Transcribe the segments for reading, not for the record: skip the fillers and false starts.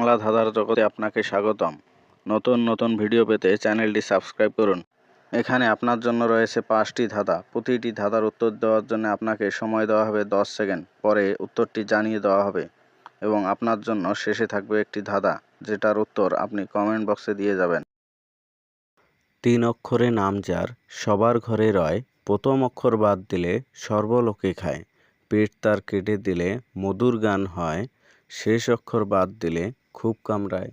বাংলা ধাঁধার জগতে আপনাকে স্বাগতম। নতুন নতুন ভিডিও পেতে চ্যানেলটি সাবস্ক্রাইব করুন। এখানে আপনার জন্য রয়েছে 5টি ধাঁধা। প্রতিটি ধাঁধার উত্তর দেওয়ার জন্য আপনাকে সময় দেওয়া হবে 10 সেকেন্ড। পরে উত্তরটি জানিয়ে দেওয়া হবে এবং আপনার জন্য শেষে থাকবে একটি ধাঁধা, যেটার উত্তর আপনি কমেন্ট বক্সে দিয়ে যাবেন। 3 অক্ষরে নাম যার, সবার ঘরে রয়, প্রথম অক্ষর বাদ দিলে সর্বলোকে খায়, পেট তার কেটে দিলে মধুর গান হয়, শেষ অক্ষর বাদ দিলে খুব কামড়ায়।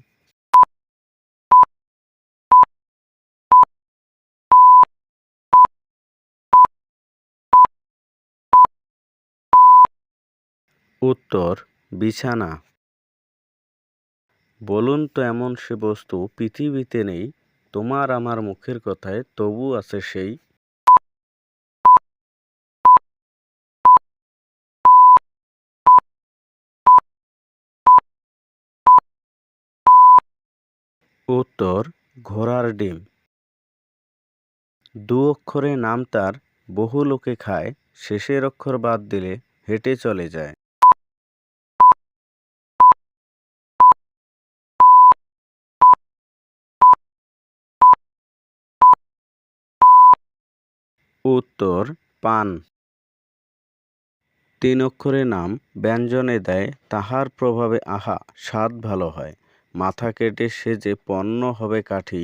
উত্তর বিছানা। বলুন তো এমন সে বস্তু পৃথিবীতে নেই, তোমার আমার মুখের কথায় তবু আছে সেই। উত্তর ঘোড়ার ডিম। 2 অক্ষরে নাম তার, বহু লোকে খায়, শেষের অক্ষর বাদ দিলে হেঁটে চলে যায়। উত্তর পান। 3 অক্ষরে নাম, ব্যঞ্জনে দেয়, তাহার প্রভাবে আহা স্বাদ ভালো হয়, মাথা কেটে সে যে পণ্য হবে কাঠি,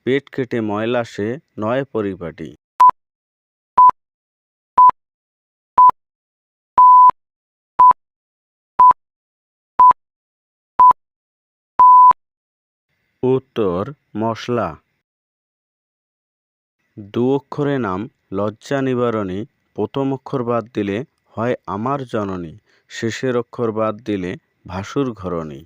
পেট কেটে ময়লা সে নয় পরিপাটি। উত্তর মশলা। 2 অক্ষরে নাম, লজ্জা নিবারণী, প্রথম অক্ষর বাদ দিলে হয় আমার জননী, শেষের অক্ষর বাদ দিলে ভাসুর ঘরণী।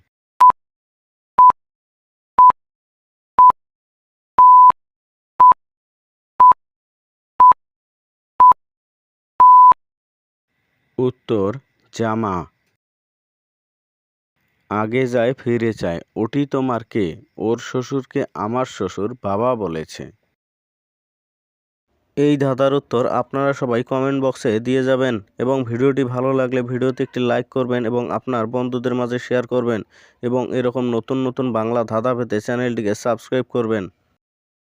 উত্তর জামা। আগে যায় ফিরে চায়, ওটি তোমার কে, ওর শ্বশুরকে আমার শ্বশুর বাবা বলেছে। এই ধাঁধার উত্তর আপনারা সবাই কমেন্ট বক্সে দিয়ে যাবেন এবং ভিডিওটি ভালো লাগলে ভিডিওতে একটি লাইক করবেন এবং আপনার বন্ধুদের মাঝে শেয়ার করবেন এবং এরকম নতুন নতুন বাংলা ধাঁধা পেতে চ্যানেলটিকে সাবস্ক্রাইব করবেন।